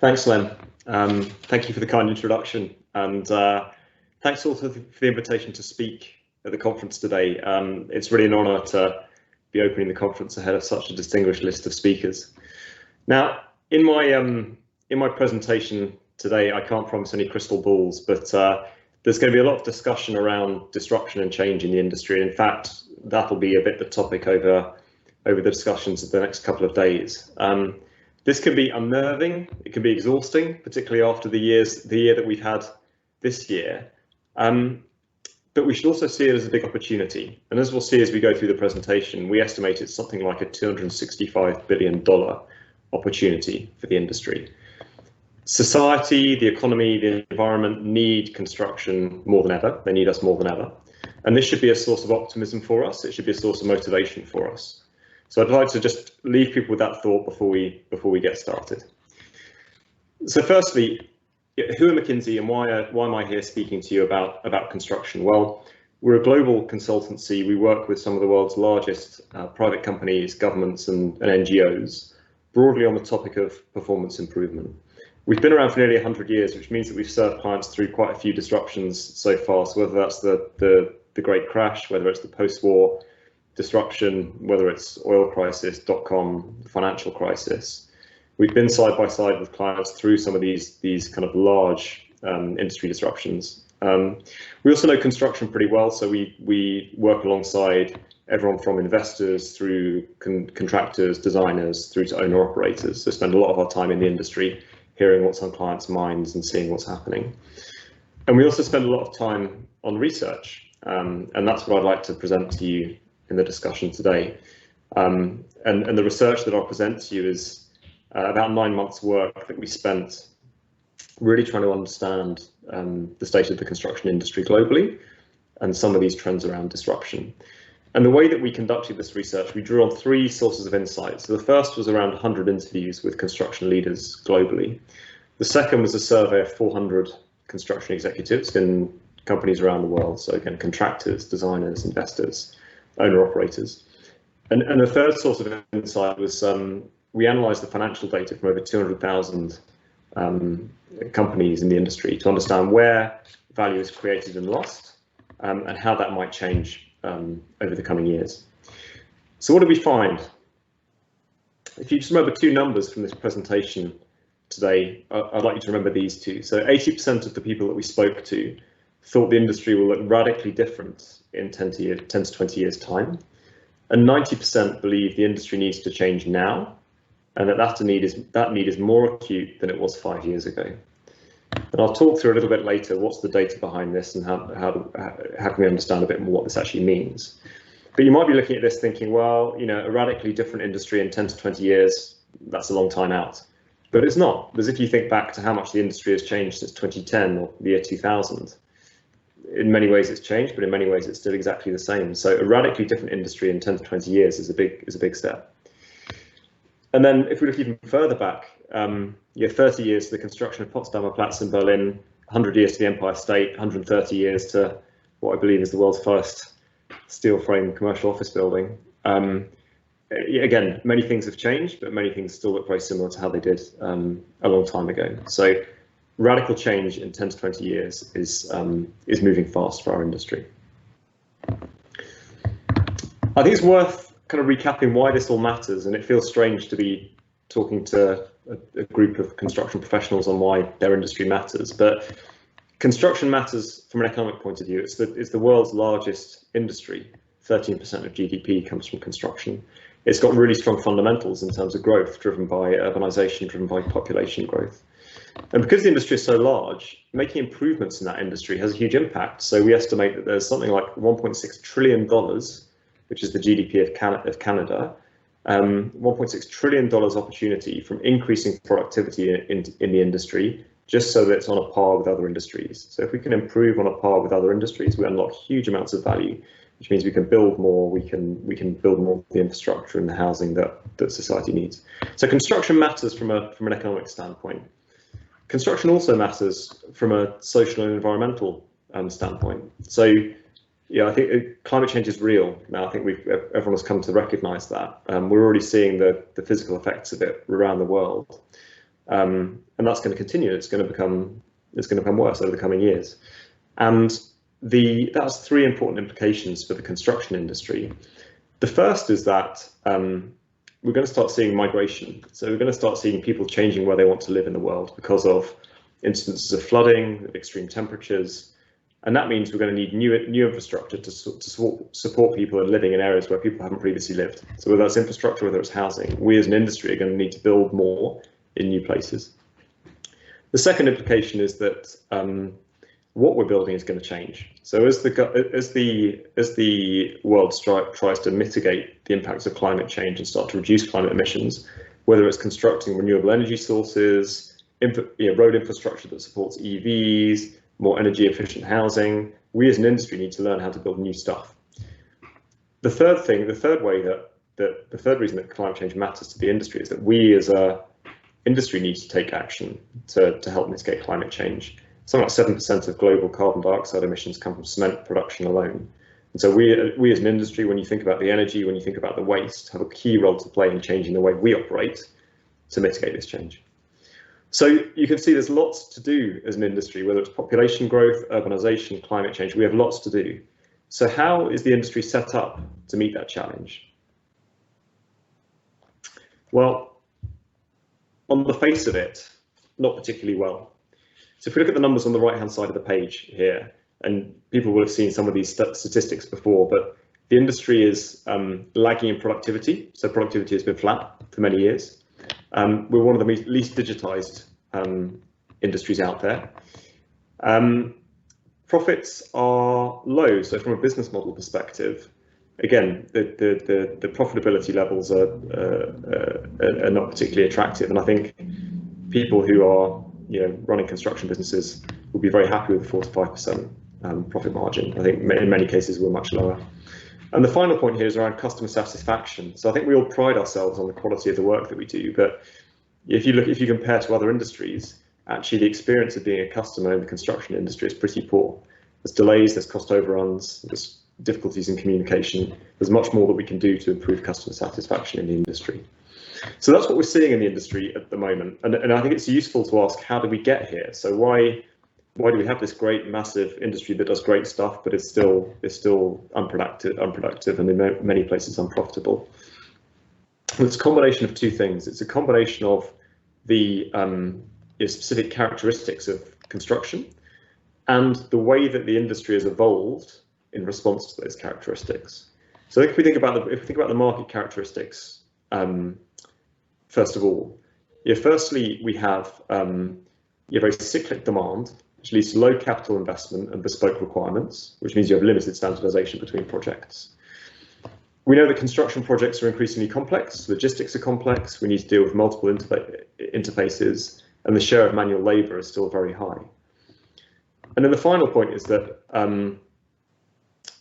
Thanks, Len. Thank you for the kind introduction, and thanks also for the invitation to speak at the conference today. It's really an honour to be opening the conference ahead of such a distinguished list of speakers. Now, in my presentation today, I can't promise any crystal balls, but there's going to be a lot of discussion around disruption and change in the industry. In fact, that'll be a bit the topic over the discussions of the next couple of days. This can be unnerving, it can be exhausting, particularly after the year that we've had this year. But we should also see it as a big opportunity. And as we'll see as we go through the presentation, we estimate it's something like a $265 billion opportunity for the industry. Society, the economy, the environment need construction more than ever. They need us more than ever. And this should be a source of optimism for us. It should be a source of motivation for us. So I'd like to just leave people with that thought before we get started. So firstly, who are McKinsey and why am I here speaking to you about construction? Well, we're a global consultancy. We work with some of the world's largest private companies, governments and NGOs, broadly on the topic of performance improvement. We've been around for nearly 100 years, which means that we've served clients through quite a few disruptions so far. So whether that's the Great Crash, whether it's the post-war disruption, whether it's oil crisis, dot-com, financial crisis, we've been side by side with clients through some of these kind of large industry disruptions. We also know construction pretty well, so we work alongside everyone from investors through contractors, designers, through to owner operators. So spend a lot of our time in the industry hearing what's on clients' minds and seeing what's happening. And we also spend a lot of time on research, and that's what I'd like to present to you in the discussion today. And the research that I'll present to you is about 9 months' work that we spent really trying to understand the state of the construction industry globally and some of these trends around disruption. And the way that we conducted this research, we drew on 3 sources of insight. So the first was around 100 interviews with construction leaders globally. The second was a survey of 400 construction executives in companies around the world. So again, contractors, designers, investors, owner operators. And the third source of insight was we analysed the financial data from over 200,000 companies in the industry to understand where value is created and lost and how that might change over the coming years. So what did we find? If you just remember 2 numbers from this presentation today, I'd like you to remember these 2. So 80% of the people that we spoke to thought the industry will look radically different in 10 to 20 years time, and 90% believe the industry needs to change now, and that need is more acute than it was 5 years ago. And I'll talk through a little bit later what's the data behind this and how can we understand a bit more what this actually means. But you might be looking at this thinking, well, you know, a radically different industry in 10 to 20 years, that's a long time out. But it's not, because if you think back to how much the industry has changed since 2010 or the year 2000, in many ways it's changed, but in many ways it's still exactly the same. So a radically different industry in 10 to 20 years is a big step. And then if we look even further back, 30 years to the construction of Potsdamer Platz in Berlin, 100 years to the Empire State, 130 years to what I believe is the world's first steel frame commercial office building. Again, many things have changed, but many things still look very similar to how they did a long time ago. So radical change in 10 to 20 years is moving fast for our industry. I think it's worth kind of recapping why this all matters, and it feels strange to be talking to a group of construction professionals on why their industry matters, but construction matters from an economic point of view. It's the world's largest industry. 13% of GDP comes from construction. It's got really strong fundamentals in terms of growth, driven by urbanisation, driven by population growth. And because the industry is so large, making improvements in that industry has a huge impact. So we estimate that there's something like $1.6 trillion, which is the GDP of Canada, $1.6 trillion opportunity from increasing productivity in the industry, just so that it's on a par with other industries. So if we can improve on a par with other industries, we unlock huge amounts of value, which means we can build more, we can build more of the infrastructure and the housing that society needs. So construction matters from an economic standpoint. Construction also matters from a social and environmental standpoint. So yeah, I think climate change is real now. I think everyone has come to recognise that. We're already seeing the physical effects of it around the world. and that's going to continue. It's going to become worse over the coming years. And that has three important implications for the construction industry. The first is that we're going to start seeing migration. So we're going to start seeing people changing where they want to live in the world because of instances of flooding, of extreme temperatures. And that means we're going to need new infrastructure to support people in living in areas where people haven't previously lived. So whether that's infrastructure, whether it's housing, we as an industry are going to need to build more in new places. The second implication is that what we're building is going to change. So as the world tries to mitigate the impacts of climate change and start to reduce climate emissions, whether it's constructing renewable energy sources, road infrastructure that supports EVs, more energy efficient housing, we as an industry need to learn how to build new stuff. The third reason that climate change matters to the industry is that we as a industry need to take action to help mitigate climate change. Something like 7% of global carbon dioxide emissions come from cement production alone. And so we as an industry, when you think about the energy, when you think about the waste, have a key role to play in changing the way we operate to mitigate this change. So you can see there's lots to do as an industry, whether it's population growth, urbanization, climate change, we have lots to do. So how is the industry set up to meet that challenge? Well, on the face of it, not particularly well. So if we look at the numbers on the right-hand side of the page here, and people will have seen some of these statistics before, but the industry is lagging in productivity. So productivity has been flat for many years. We're one of the least digitized industries out there. Profits are low. So from a business model perspective, again, the profitability levels are not particularly attractive. And I think people who are running construction businesses will be very happy with the 4 to 5% profit margin. I think in many cases we're much lower. And the final point here is around customer satisfaction. So I think we all pride ourselves on the quality of the work that we do, but if you compare to other industries, actually the experience of being a customer in the construction industry is pretty poor. There's delays, there's cost overruns, there's difficulties in communication. There's much more that we can do to improve customer satisfaction in the industry. So that's what we're seeing in the industry at the moment. And I think it's useful to ask, how did we get here? So why do we have this great, massive industry that does great stuff, but is still unproductive and in many places unprofitable? Well, it's a combination of two things. It's a combination of the specific characteristics of construction and the way that the industry has evolved in response to those characteristics. So if we think about the market characteristics, first of all, firstly we have very cyclic demand, which leads to low capital investment and bespoke requirements, which means you have limited standardization between projects. We know that construction projects are increasingly complex, logistics are complex, we need to deal with multiple interfaces, and the share of manual labour is still very high. And then the final point is that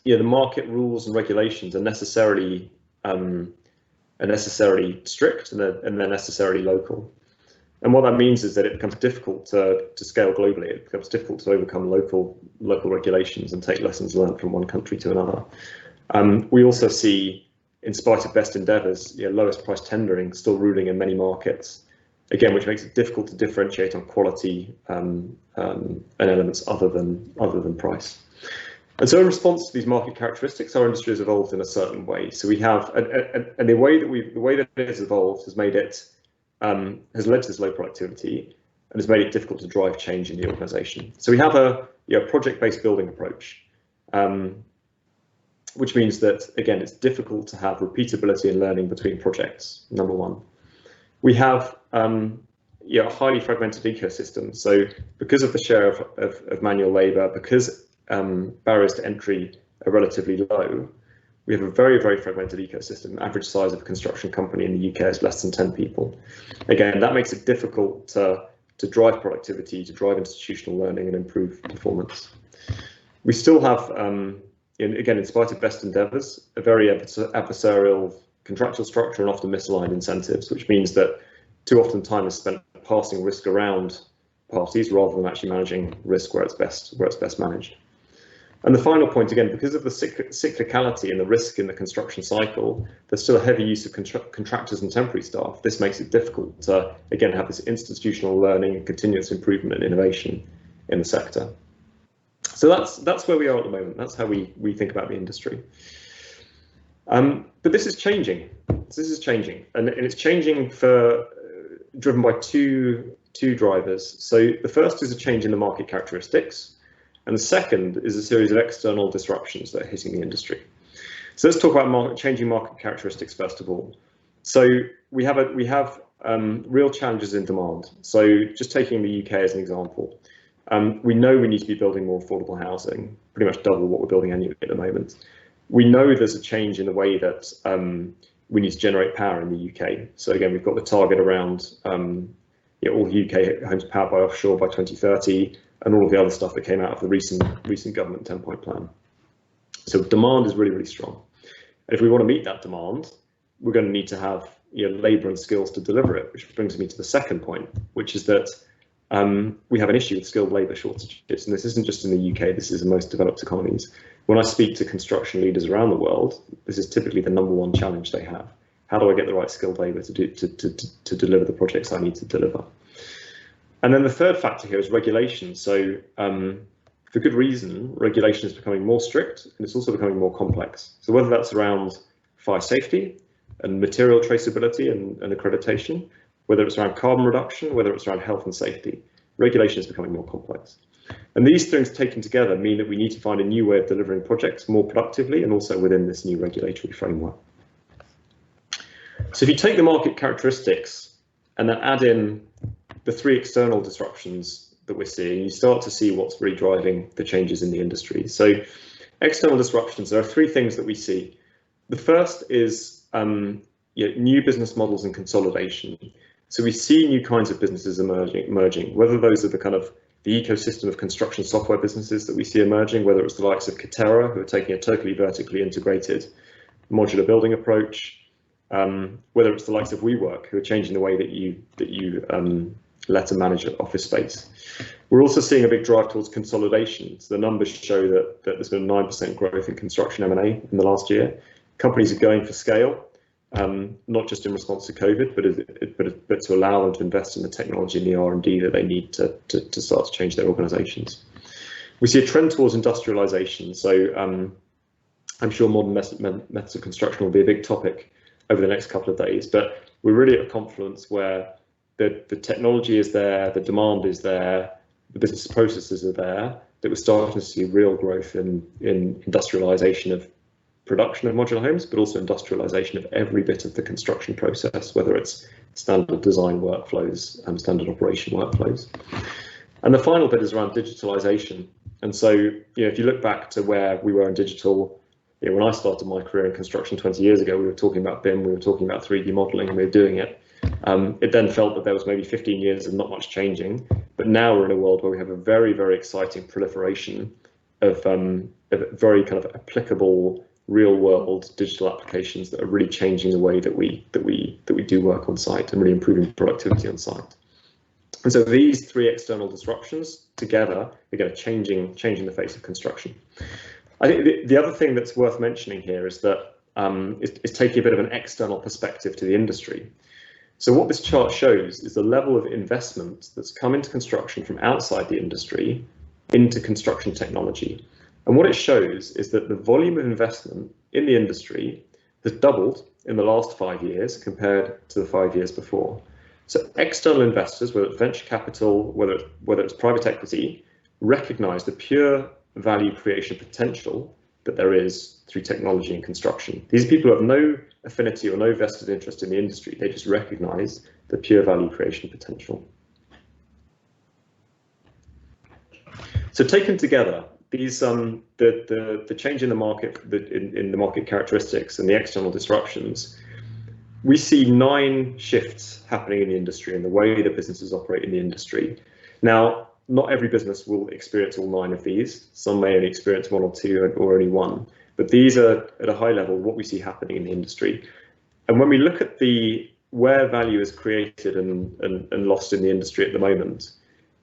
the market rules and regulations are necessarily strict and they're necessarily local. And what that means is that it becomes difficult to scale globally. It becomes difficult to overcome local regulations and take lessons learned from one country to another. We also see, in spite of best endeavours, lowest price tendering still ruling in many markets, again, which makes it difficult to differentiate on quality and elements other than price. And so in response to these market characteristics, our industry has evolved in a certain way. So we have, and the way that it has evolved has made it, has led to this low productivity and has made it difficult to drive change in the organisation. So we have a project-based building approach, which means that, again, it's difficult to have repeatability and learning between projects, number one. We have a highly fragmented ecosystem. So because of the share of manual labour, because barriers to entry are relatively low, we have a very, very fragmented ecosystem. Average size of a construction company in the UK is less than 10 people. Again, that makes it difficult to drive productivity, to drive institutional learning and improve performance. We still have, again, in spite of best endeavours, a very adversarial contractual structure and often misaligned incentives, which means that too often time is spent passing risk around parties rather than actually managing risk where it's best managed. And the final point, again, because of the cyclicality and the risk in the construction cycle, there's still a heavy use of contractors and temporary staff. This makes it difficult to, again, have this institutional learning and continuous improvement and innovation in the sector. So that's where we are at the moment. That's how we think about the industry. But this is changing. This is changing, and it's changing driven by two drivers. So the first is a change in the market characteristics, and the second is a series of external disruptions that are hitting the industry. So let's talk about changing market characteristics first of all. So we have real challenges in demand. So just taking the UK as an example, we know we need to be building more affordable housing, pretty much double what we're building annually at the moment. We know there's a change in the way that we need to generate power in the UK. So again, we've got the target around all UK homes powered by offshore by 2030, and all of the other stuff that came out of the recent government 10-point plan. So demand is really, really strong. And if we want to meet that demand, we're going to need to have labour and skills to deliver it, which brings me to the second point, which is that we have an issue with skilled labour shortages. And this isn't just in the UK, this is in most developed economies. When I speak to construction leaders around the world, this is typically the #1 challenge they have. How do I get the right skilled labour to deliver the projects I need to deliver? And then the third factor here is regulation. So for good reason, regulation is becoming more strict, and it's also becoming more complex. So whether that's around fire safety and material traceability and accreditation, whether it's around carbon reduction, whether it's around health and safety, regulation is becoming more complex. And these things taken together mean that we need to find a new way of delivering projects more productively and also within this new regulatory framework. So if you take the market characteristics and then add in the three external disruptions that we're seeing, you start to see what's really driving the changes in the industry. So external disruptions, there are three things that we see. The first is new business models and consolidation. So we see new kinds of businesses emerging, whether those are the ecosystem of construction software businesses that we see emerging, whether it's the likes of Katerra, who are taking a totally vertically integrated modular building approach, whether it's the likes of WeWork, who are changing the way that you let and manage office space. We're also seeing a big drive towards consolidation. So the numbers show that there's been 9% growth in construction M&A in the last year. Companies are going for scale, not just in response to COVID, but to allow them to invest in the technology and the R&D that they need to start to change their organisations. We see a trend towards industrialisation. So I'm sure modern methods of construction will be a big topic over the next couple of days, but we're really at a confluence where the technology is there, the demand is there, the business processes are there, that we're starting to see real growth in industrialisation of production of modular homes, but also industrialisation of every bit of the construction process, whether it's standard design workflows and standard operation workflows. And the final bit is around digitalisation. And so, if you look back to where we were in digital, when I started my career in construction 20 years ago, we were talking about BIM, we were talking about 3D modelling, and we were doing it. It then felt that there was maybe 15 years of not much changing, but now we're in a world where we have a very, very exciting proliferation of very kind of applicable real-world digital applications that are really changing the way that we do work on site and really improving productivity on site. And so these three external disruptions together are going to changing the face of construction. I think the other thing that's worth mentioning here is that is taking a bit of an external perspective to the industry. So what this chart shows is the level of investment that's come into construction from outside the industry into construction technology. And what it shows is that the volume of investment in the industry has doubled in the last 5 years compared to the 5 years before. So external investors, whether it's venture capital, whether it's private equity, recognise the pure value creation potential that there is through technology and construction. These are people who have no affinity or no vested interest in the industry. They just recognise the pure value creation potential. So taken together, these the change in the market, in the market characteristics and the external disruptions, we see 9 shifts happening in the industry and the way that businesses operate in the industry. Now, not every business will experience all 9 of these. Some may only experience 1 or 2 or only 1, but these are at a high level what we see happening in the industry. And when we look at where value is created and lost in the industry at the moment,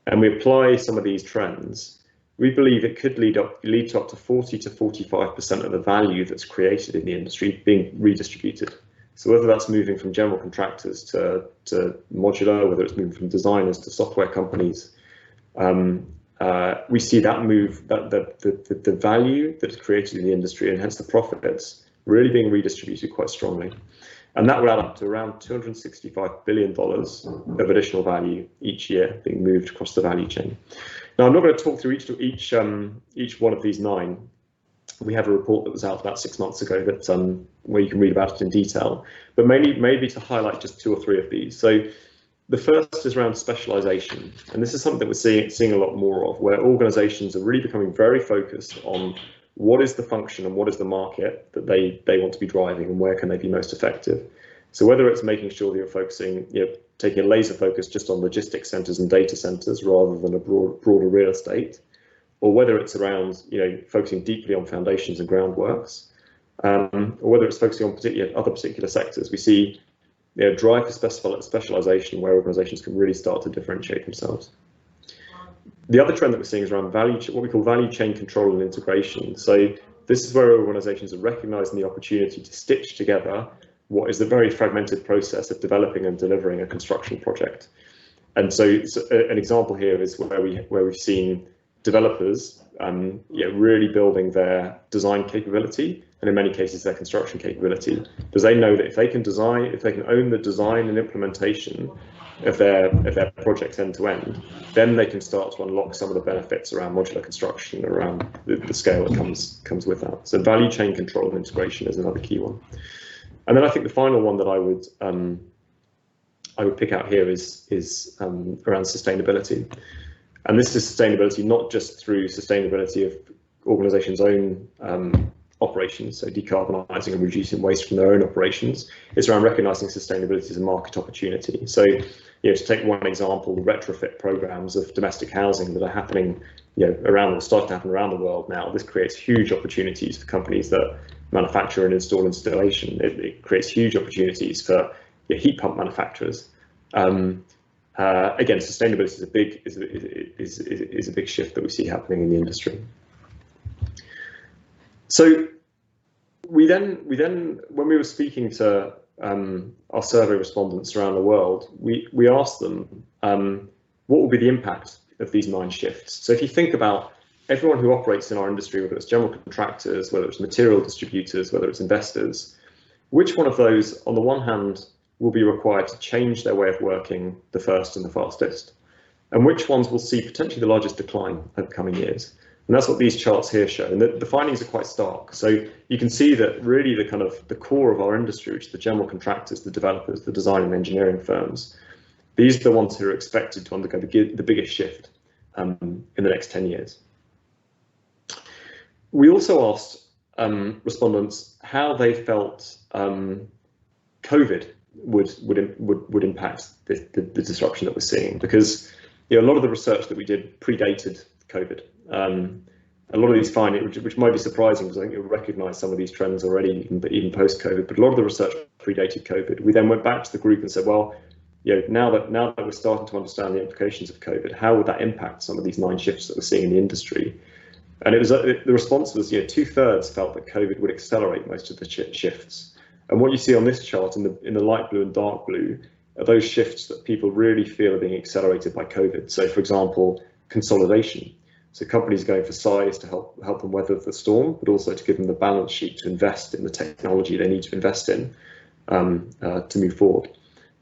and we apply some of these trends, we believe it could lead to up to 40 to 45% of the value that's created in the industry being redistributed. So whether that's moving from general contractors to modular, whether it's moving from designers to software companies, we see that move, that the value that is created in the industry and hence the profits really being redistributed quite strongly. And that will add up to around $265 billion of additional value each year being moved across the value chain. Now, I'm not going to talk through each one of these 9. We have a report that was out about 6 months ago that where you can read about it in detail, but maybe to highlight just 2 or 3 of these. So the first is around specialization, and this is something that we're seeing a lot more of, where organizations are really becoming very focused on what is the function and what is the market that they want to be driving and where can they be most effective. So whether it's making sure that you're focusing, taking a laser focus just on logistics centers and data centers rather than a broader real estate, or whether it's around focusing deeply on foundations and groundworks, or whether it's focusing on other particular sectors, we see drive for specialization where organizations can really start to differentiate themselves. The other trend that we're seeing is around what we call value chain control and integration. So this is where organizations are recognizing the opportunity to stitch together what is the very fragmented process of developing and delivering a construction project. And so an example here is where we've seen developers really building their design capability, and in many cases their construction capability, because they know that if they can own the design and implementation of their projects end to end, then they can start to unlock some of the benefits around modular construction, around the scale that comes with that. So value chain control and integration is another key one. And then I think the final one that I would pick out here is around sustainability. And this is sustainability not just through sustainability of organizations' own operations, so decarbonising and reducing waste from their own operations. It's around recognising sustainability as a market opportunity. So, to take one example, the retrofit programs of domestic housing that are happening, starting to happen around the world now. This creates huge opportunities for companies that manufacture and install installation. It creates huge opportunities for heat pump manufacturers. Again, sustainability is a big shift that we see happening in the industry. So we then when we were speaking to our survey respondents around the world, we asked them what will be the impact of these 9 shifts. So if you think about everyone who operates in our industry, whether it's general contractors, whether it's material distributors, whether it's investors, which one of those, on the one hand, will be required to change their way of working the first and the fastest, and which ones will see potentially the largest decline over coming years? And that's what these charts here show, and the findings are quite stark. So you can see that really the core of our industry, which is the general contractors, the developers, the design and engineering firms, these are the ones who are expected to undergo the biggest shift in the next 10 years. We also asked respondents how they felt COVID would impact the disruption that we're seeing, because a lot of the research that we did predated COVID. A lot of these findings, which might be surprising, because I think you'll recognise some of these trends already, even post-COVID. But a lot of the research predated COVID. We then went back to the group and said, well, now that we're starting to understand the implications of COVID, how would that impact some of these 9 shifts that we're seeing in the industry? And it was the response was 2/3 felt that COVID would accelerate most of the shifts. And what you see on this chart in the light blue and dark blue are those shifts that people really feel are being accelerated by COVID. So, for example, consolidation. So companies going for size to help them weather the storm, but also to give them the balance sheet to invest in the technology they need to invest in to move forward.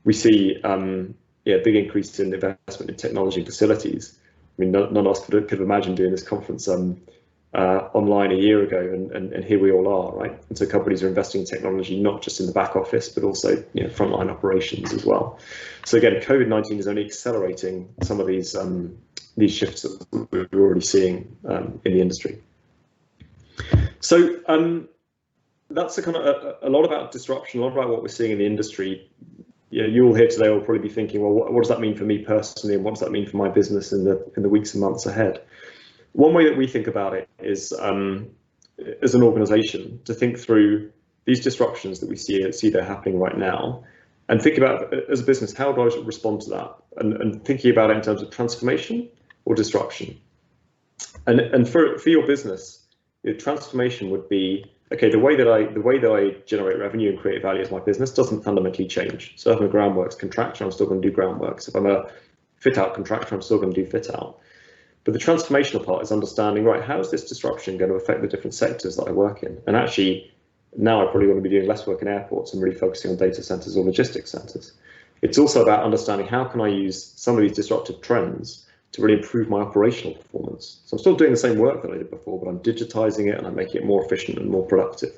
We see a big increase in investment in technology and facilities. I mean, none of us could have imagined doing this conference online a year ago, and here we all are, right? And so companies are investing in technology, not just in the back office, but also frontline operations as well. So again, COVID-19 is only accelerating some of these shifts that we're already seeing in the industry. So that's a lot about disruption, a lot about what we're seeing in the industry. You all here today will probably be thinking, well, what does that mean for me personally, and what does that mean for my business in the weeks and months ahead? One way that we think about it is, as an organisation, to think through these disruptions that we see they're happening right now, and think about, as a business, how do I respond to that, and thinking about it in terms of transformation or disruption. And for your business, the transformation would be, okay, the way that I generate revenue and create value as my business doesn't fundamentally change. So if I'm a groundworks contractor, I'm still going to do groundworks. If I'm a fit out contractor, I'm still going to do fit out. But the transformational part is understanding, right, how is this disruption going to affect the different sectors that I work in? And actually, now I probably want to be doing less work in airports and really focusing on data centers or logistics centers. It's also about understanding how can I use some of these disruptive trends to really improve my operational performance. So I'm still doing the same work that I did before, but I'm digitizing it and I'm making it more efficient and more productive.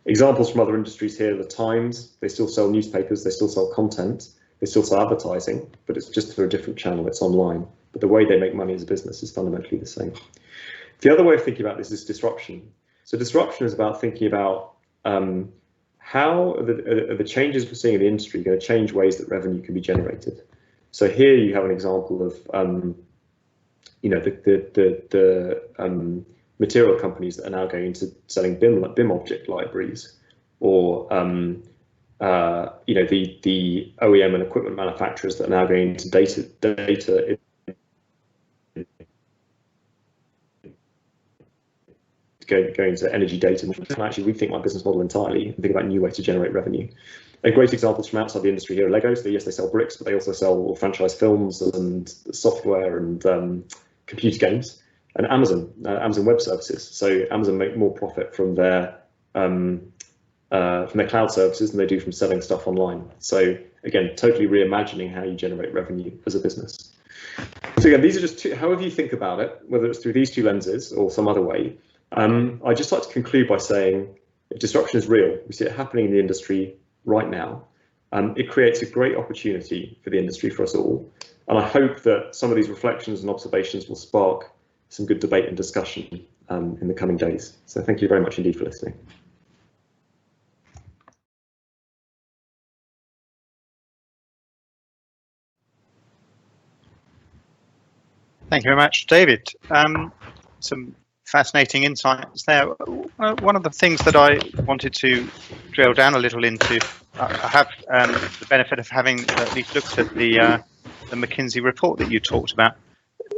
Examples from other industries here, the Times, they still sell newspapers, they still sell content, they still sell advertising, but it's just through a different channel, it's online. But the way they make money as a business is fundamentally the same. The other way of thinking about this is disruption. So disruption is about thinking about how are the changes we're seeing in the industry going to change ways that revenue can be generated. So here you have an example of the material companies that are now going into selling BIM object libraries, or the OEM and equipment manufacturers that are now going into data going to energy data, and actually rethink my business model entirely and think about new ways to generate revenue. And great examples from outside the industry here are Legos. Yes, they sell bricks, but they also sell franchise films and software and computer games. And Amazon Web Services. So Amazon make more profit from their cloud services than they do from selling stuff online. So again, totally reimagining how you generate revenue as a business. So again, these are just two, however you think about it, whether it's through these two lenses or some other way. I'd just like to conclude by saying, if disruption is real, we see it happening in the industry right now. It creates a great opportunity for the industry, for us all. And I hope that some of these reflections and observations will spark some good debate and discussion in the coming days. So thank you very much indeed for listening. Thank you very much, David. Some fascinating insights there. One of the things that I wanted to drill down a little into, I have the benefit of having at least looked at the McKinsey report that you talked about.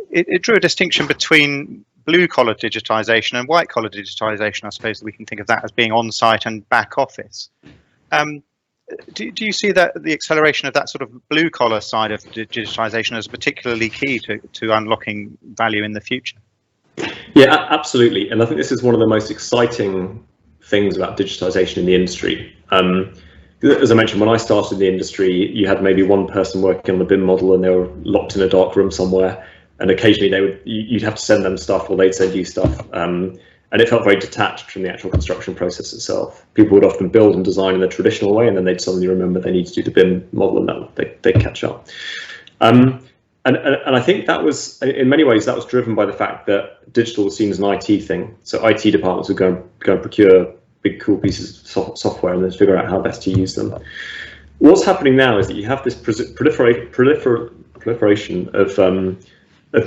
It drew a distinction between blue-collar digitization and white-collar digitization. I suppose that we can think of that as being on-site and back office. Do you see that the acceleration of that sort of blue-collar side of digitization as particularly key to unlocking value in the future? Yeah, absolutely. And I think this is one of the most exciting things about digitization in the industry. As I mentioned, when I started in the industry, you had maybe one person working on the BIM model and they were locked in a dark room somewhere. And occasionally you'd have to send them stuff or they'd send you stuff. And it felt very detached from the actual construction process itself. People would often build and design in the traditional way, and then they'd suddenly remember they need to do the BIM model, and they'd catch up. And I think that was, in many ways, that was driven by the fact that digital was seen as an IT thing. So IT departments would go and procure big, cool pieces of software and then figure out how best to use them. What's happening now is that you have this proliferation of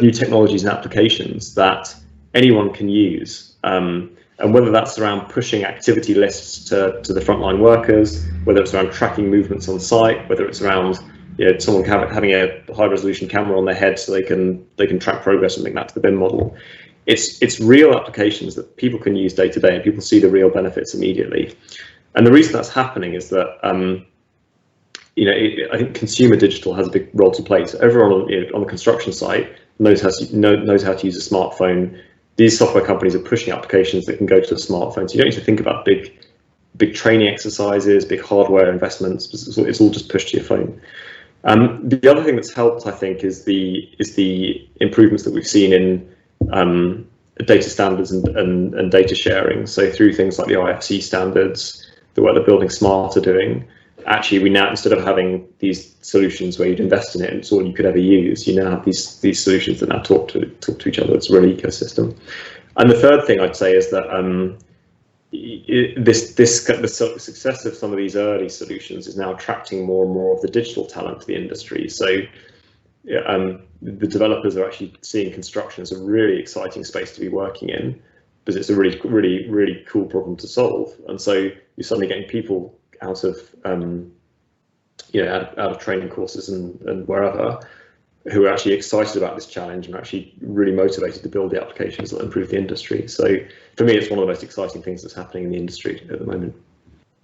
new technologies and applications that anyone can use. And whether that's around pushing activity lists to the frontline workers, whether it's around tracking movements on site, whether it's around someone having a high resolution camera on their head so they can track progress and link that to the BIM model. It's real applications that people can use day to day, and people see the real benefits immediately. And the reason that's happening is that I think consumer digital has a big role to play. So everyone on the construction site knows how to use a smartphone. These software companies are pushing applications that can go to a smartphone. So you don't need to think about big training exercises, big hardware investments. It's all just pushed to your phone. The other thing that's helped, I think, is the improvements that we've seen in data standards and data sharing. So through things like the IFC standards, the work that Building Smart are doing, actually we now, instead of having these solutions where you'd invest in it and it's all you could ever use, you now have these solutions that now talk to each other. It's a real ecosystem. And the third thing I'd say is that the success of some of these early solutions is now attracting more and more of the digital talent to the industry. So the developers are actually seeing construction as a really exciting space to be working in, because it's a really cool problem to solve. And so you're suddenly getting people out of training courses and wherever, who are actually excited about this challenge and are actually really motivated to build the applications that improve the industry. So for me, it's one of the most exciting things that's happening in the industry at the moment.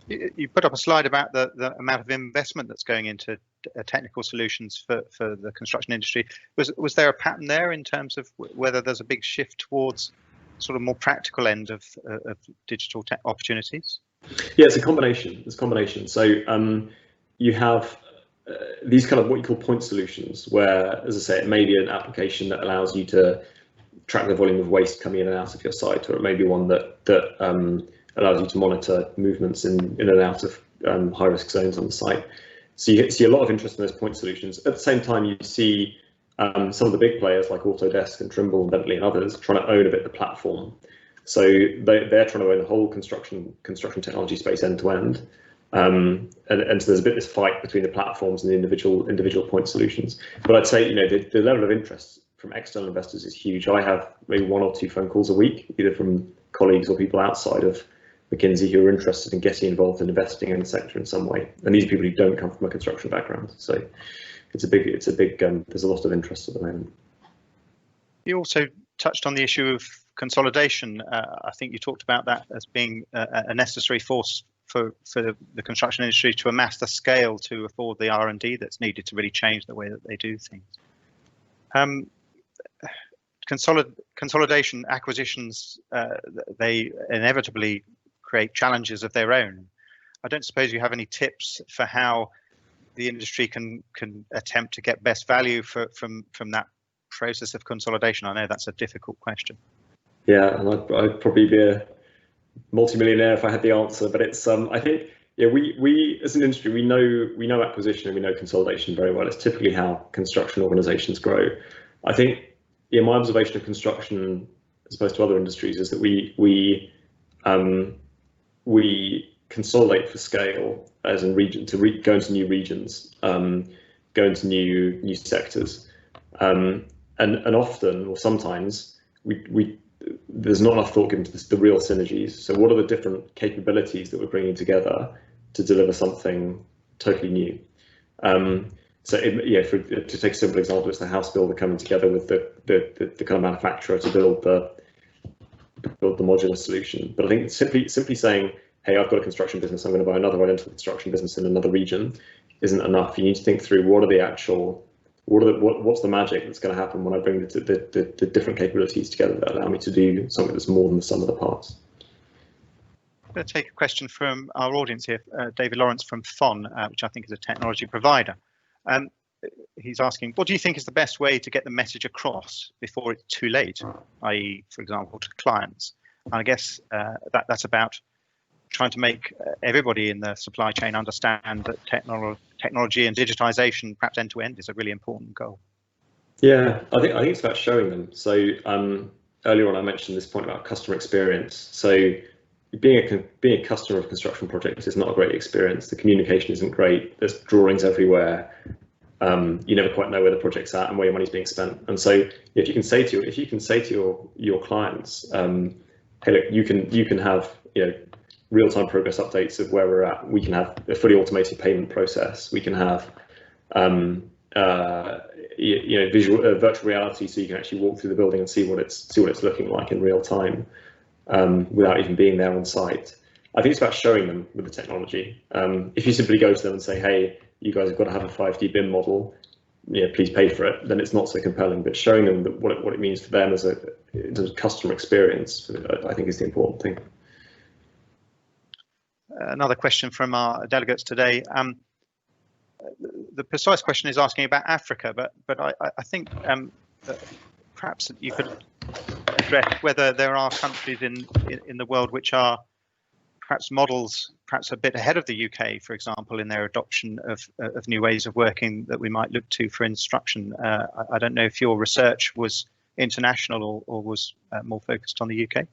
You put up a slide about the amount of investment that's going into technical solutions for the construction industry. Was there a pattern there in terms of whether there's a big shift towards sort of more practical end of digital tech opportunities? Yeah, it's a combination. It's a combination. So you have these kind of what you call point solutions, where, as I say, it may be an application that allows you to track the volume of waste coming in and out of your site, or it may be one that allows you to monitor movements in and out of high-risk zones on the site. So you see a lot of interest in those point solutions. At the same time, you see some of the big players like Autodesk and Trimble and Bentley and others trying to own a bit the platform. So they're trying to own the whole construction technology space end to end. And so there's a bit of this fight between the platforms and the individual point solutions. But I'd say, the level of interest from external investors is huge. I have maybe 1 or 2 phone calls a week, either from colleagues or people outside of McKinsey who are interested in getting involved in investing in the sector in some way. And these are people who don't come from a construction background. So it's a big there's a lot of interest at the moment. You also touched on the issue of consolidation. I think you talked about that as being a necessary force for the construction industry to amass the scale to afford the R&D that's needed to really change the way that they do things. Consolidation, acquisitions, they inevitably create challenges of their own. I don't suppose you have any tips for how the industry can attempt to get best value from that process of consolidation. I know that's a difficult question. Yeah, and I'd probably be a multimillionaire if I had the answer, but it's I think, yeah, we as an industry, we know acquisition and we know consolidation very well. It's typically how construction organizations grow. I think, yeah, my observation of construction as opposed to other industries is that we consolidate for scale, as in region, to go into new regions, go into new sectors, and often or sometimes there's not enough thought given to the real synergies. So what are the different capabilities that we're bringing together to deliver something totally new? To take a simple example, it's the house builder coming together with the kind of manufacturer to build the modular solution. But I think simply saying, hey, I've got a construction business, I'm going to buy another identical construction business in another region, isn't enough. You need to think through what's the magic that's going to happen when I bring the different capabilities together that allow me to do something that's more than the sum of the parts. I'm going to take a question from our audience here, David Lawrence from FON, which I think is a technology provider. He's asking, what do you think is the best way to get the message across before it's too late, i.e., for example, to clients? And I guess that's about trying to make everybody in the supply chain understand that technology and digitization, perhaps end to end, is a really important goal. Yeah, I think it's about showing them. So earlier on, I mentioned this point about customer experience. So being a customer of construction projects is not a great experience. The communication isn't great. There's drawings everywhere. You never quite know where the project's at and where your money's being spent. And so if you can say to your clients, hey, look, you can have real-time progress updates of where we're at. We can have a fully automated payment process. We can have virtual reality, so you can actually walk through the building and see what it's looking like in real time without even being there on site. I think it's about showing them with the technology. If you simply go to them and say, hey, you guys have got to have a 5D BIM model, please pay for it, then it's not so compelling. But showing them that what it means for them in terms of customer experience, I think is the important thing. Another question from our delegates today. The precise question is asking about Africa, but I think perhaps you could address whether there are countries in the world which are perhaps models, perhaps a bit ahead of the UK, for example, in their adoption of new ways of working that we might look to for instruction. I don't know if your research was international or was more focused on the UK.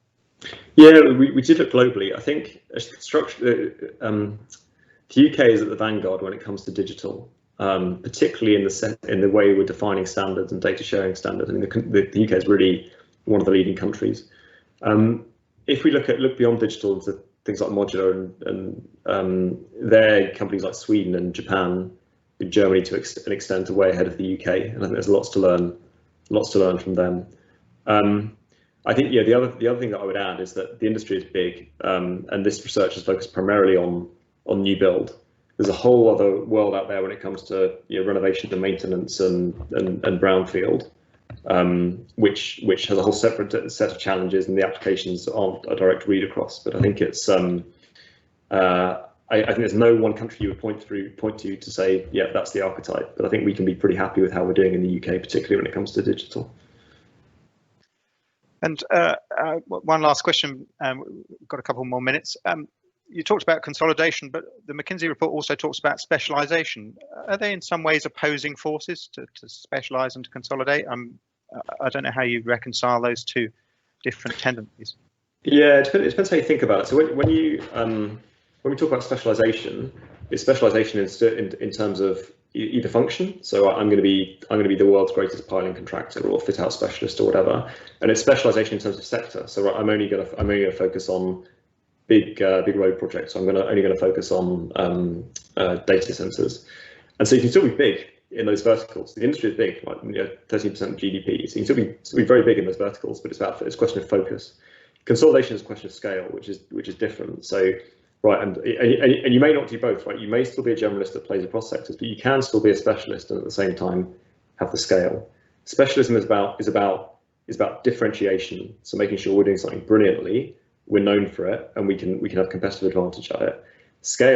Yeah, we did look globally. I think the UK is at the vanguard when it comes to digital, particularly in the way we're defining standards and data sharing standards. I mean, the UK is really one of the leading countries. If we look beyond digital into things like modular and there are companies like Sweden and Japan in Germany to an extent are way ahead of the UK, and I think there's lots to learn from them. I think the other thing that I would add is that the industry is big, and this research is focused primarily on new build. There's a whole other world out there when it comes to renovation and maintenance and brownfield, which has a whole separate set of challenges, and the applications aren't a direct read across. But I think it's I think there's no one country you would point to say, yeah, that's the archetype. But I think we can be pretty happy with how we're doing in the UK, particularly when it comes to digital. And one last question. We've got a couple more minutes. You talked about consolidation, but the McKinsey report also talks about specialization. Are they in some ways opposing forces to specialize and to consolidate? I don't know how you reconcile those two different tendencies. Yeah, it depends how you think about it. So when we talk about specialization, it's specialization in terms of either function. So I'm going to be the world's greatest piling contractor or fit out specialist or whatever, and it's specialization in terms of sector. So I'm only going to focus on big road projects. So I'm only going to focus on data centers, and so you can still be big in those verticals. The industry is big, like 13% of GDP. So you can still be very big in those verticals, but it's a question of focus. Consolidation is a question of scale, which is different. So right, and you may not do both, right? You may still be a generalist that plays across sectors, but you can still be a specialist and at the same time have the scale. Specialism is about differentiation. So making sure we're doing something brilliantly, we're known for it, and we can have competitive advantage at it. Scale